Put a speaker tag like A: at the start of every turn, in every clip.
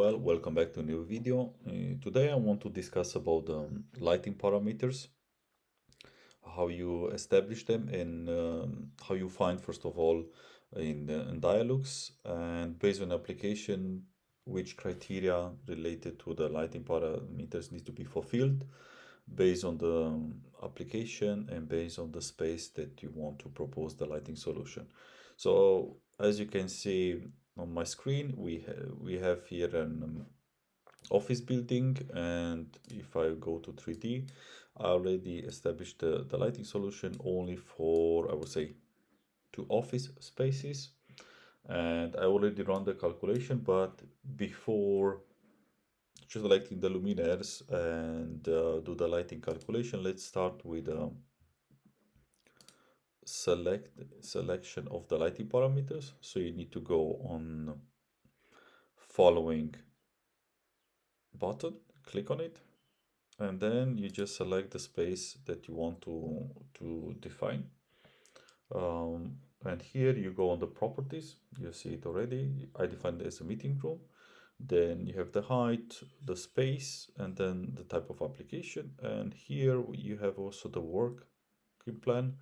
A: well, welcome back to a new video. Today I want to discuss about lighting parameters, how you establish them, and how you find, first of all, in Dialux, and based on application, which criteria related to the lighting parameters need to be fulfilled based on the application and based on the space that you want to propose the lighting solution. So as you can see on my screen, we have here an office building, and if I go to 3D, I already established the lighting solution only for, I would say, two office spaces, and I already run the calculation. But before just selecting the luminaires and do the lighting calculation, let's start with selection of the lighting parameters. So you need to go on following button, click on it, and then you just select the space that you want to define. And here you go on the properties, you see it already. I defined it as a meeting room. Then you have the height, the space, and then the type of application. And here you have also the work plan.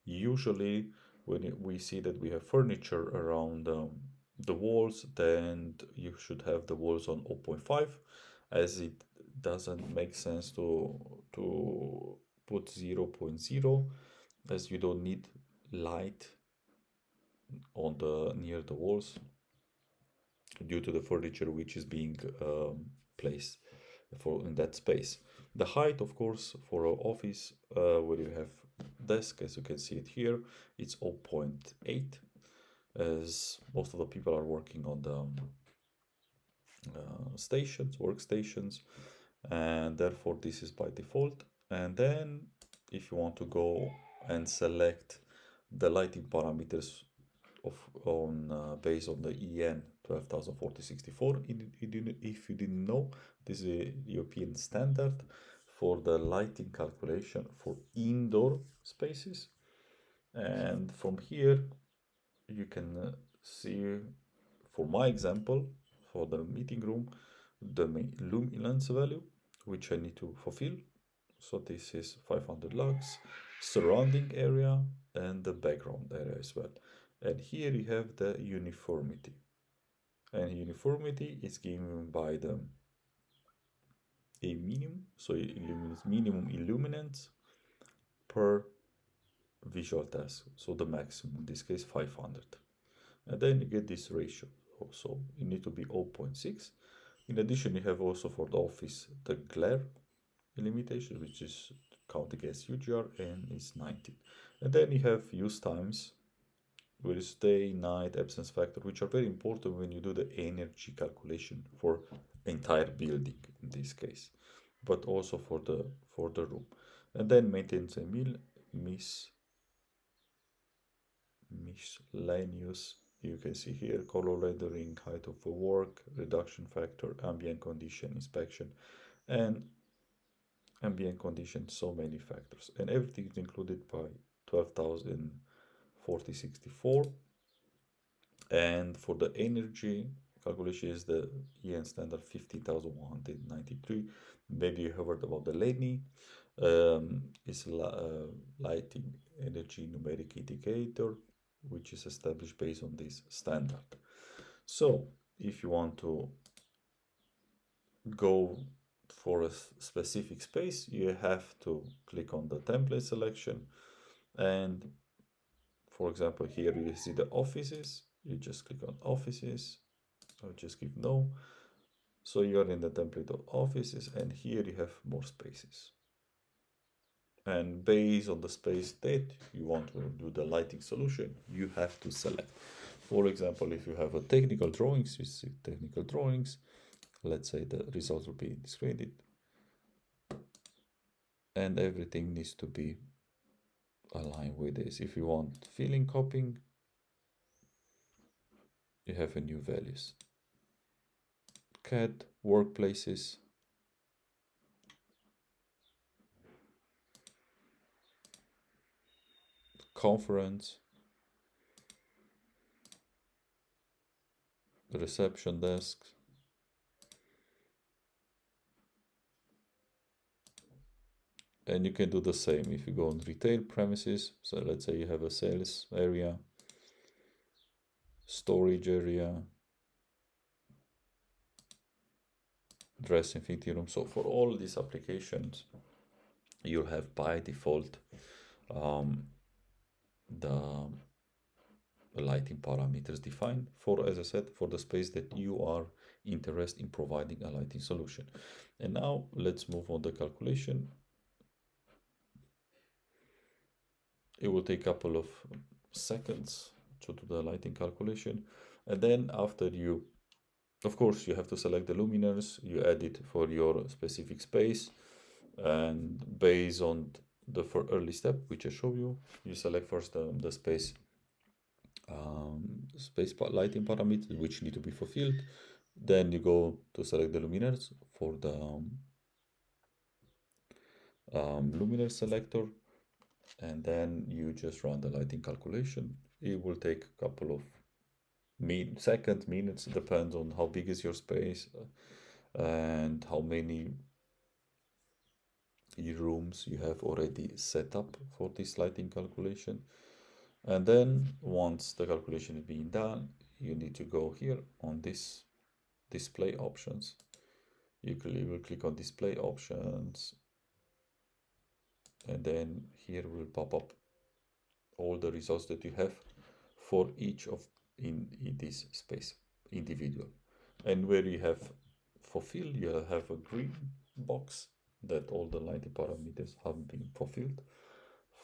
A: Usually when we see that we have furniture around the walls, then you should have the walls on 0.5, as it doesn't make sense to put 0.0, as you don't need light on the near the walls due to the furniture which is being placed for in that space. The height, of course, for our office, where you have desk, as you can see it here, it's 0.8, as most of the people are working on the workstations, and therefore this is by default. And then if you want to go and select the lighting parameters based on the EN 1204064, if you didn't know, this is a European standard for the lighting calculation for indoor spaces. And from here you can see, for my example, for the meeting room, the luminance value which I need to fulfill. So this is 500 lux, surrounding area, and the background area as well. And here you have the uniformity, and uniformity is given by the a minimum, so it illuminates minimum illuminance per visual task, so the maximum in this case 500, and then you get this ratio. Also you need to be 0.6. In addition, you have also for the office the glare limitation, which is counting as UGR, and is 19. And then you have use times, where is day, night, absence factor, which are very important when you do the energy calculation for entire building in this case, but also for the room. And then maintenance and miscellaneous, you can see here color rendering, height of the work, reduction factor, ambient condition, inspection, and ambient conditions, so many factors, and everything is included by 12,040.64. And for the energy calculation is the EN standard 15,193. Maybe you heard about the LENI. It's lighting energy numeric indicator, which is established based on this standard. So if you want to go for a specific space, you have to click on the template selection, and for example here you see the offices, you just click on offices, or just give no. So you are in the template of offices, and here you have more spaces, and based on the space that you want to do the lighting solution, you have to select. For example, if you have a technical drawings, you see technical drawings, let's say the results will be displayed, and everything needs to be aligned with this. If you want filling copying, you have a new values. CAD, workplaces, conference, reception desk, And you can do the same if you go on retail premises. So let's say you have a sales area, storage area, dressing fitting room. So for all these applications, you have by default um, the lighting parameters defined for, as I said, for the space that you are interested in providing a lighting solution. And now let's move on the calculation. It will take a couple of seconds to do the lighting calculation. And then after you, of course, you have to select the luminaires, you add it for your specific space. And based on the early step, which I show you, you select first the space lighting parameters which need to be fulfilled. Then you go to select the luminaires for the luminaire selector, and then you just run the lighting calculation. It will take a couple of seconds, minutes, depends on how big is your space and how many rooms you have already set up for this lighting calculation. And then once the calculation is being done, you need to go here on this display options. You will click on display options, and then here will pop up all the results that you have for each of in this space individual. And where you have fulfilled, you have a green box that all the lighting parameters have been fulfilled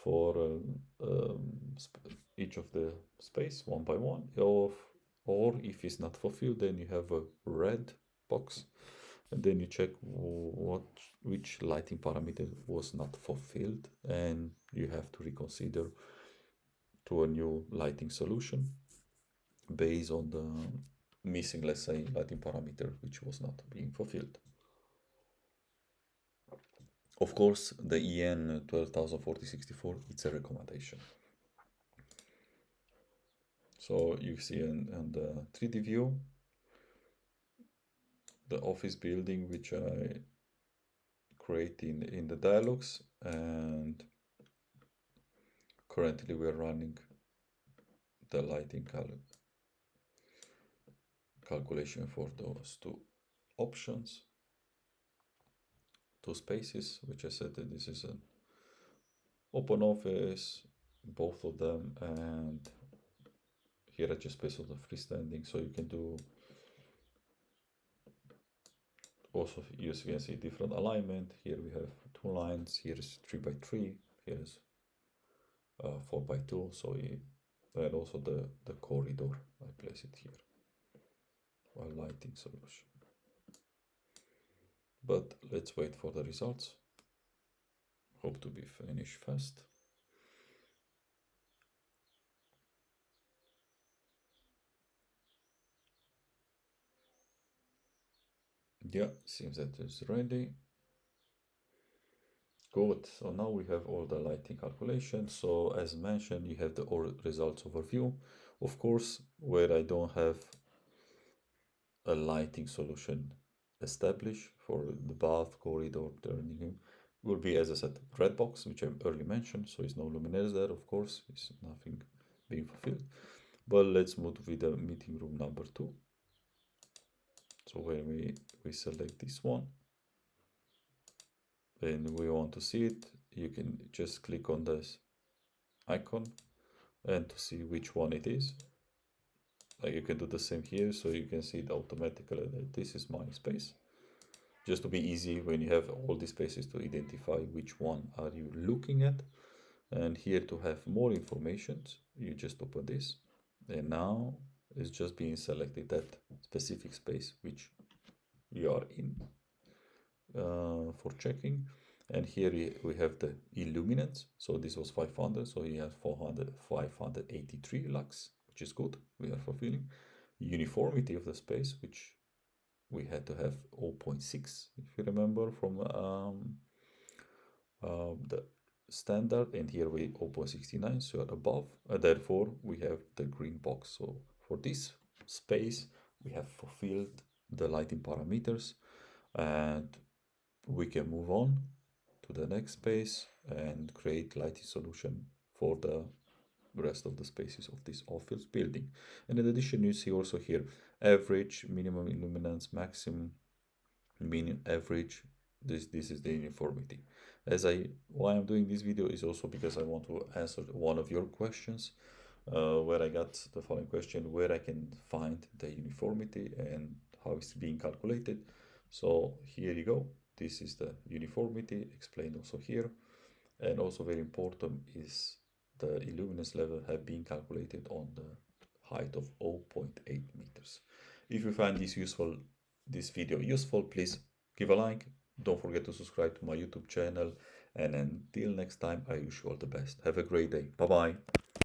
A: for each of the space one by one. Or if it's not fulfilled, then you have a red box, and then you check which lighting parameter was not fulfilled, and you have to reconsider to a new lighting solution based on the missing, let's say, lighting parameter which was not being fulfilled. Of course, the EN 1204064, it's a recommendation. So you see in the 3D view, the office building which I created in the Dialux, and currently we're running the lighting calculation for those two options, two spaces, which I said that this is an open office, both of them, and here I just space of the freestanding, so you can do also, you can see different alignment. Here we have two lines, here is 3x3, here is 4x2, so and also the corridor, I place it here, a lighting solution. But let's wait for the results. Hope to be finished fast. Yeah, seems that it's ready. Good, so now we have all the lighting calculations. So as mentioned, you have the results overview. Of course, where I don't have a lighting solution established for the bath, corridor, turning room, will be, as I said, red box, which I earlier mentioned. So it's no luminaires there, of course, it's nothing being fulfilled. But let's move with the meeting room number 2. So when we select this one and we want to see it, you can just click on this icon and to see which one it is. Like you can do the same here, so you can see it automatically that this is my space. Just to be easy when you have all these spaces to identify which one are you looking at. And here to have more information, you just open this, and now it's just being selected that specific space which you are in for checking. And here we have the illuminance. So this was 500, so you have 583 lux, which is good. We are fulfilling uniformity of the space, which we had to have 0.6, if you remember from the standard, and here we 0.69, so above. Therefore, we have the green box. So for this space, we have fulfilled the lighting parameters, and we can move on to the next space and create lighting solution for the rest of the spaces of this office building. And in addition, you see also here average, minimum illuminance, maximum, mean average. This is the uniformity. Why I'm doing this video is also because I want to answer one of your questions, where I got the following question, where I can find the uniformity and how it's being calculated. So here you go. This is the uniformity explained also here. And also very important is the illuminance level have been calculated on the height of 0.8 meters. If you find this video useful, please give a like. Don't forget to subscribe to my YouTube channel. And until next time, I wish you all the best. Have a great day. Bye bye.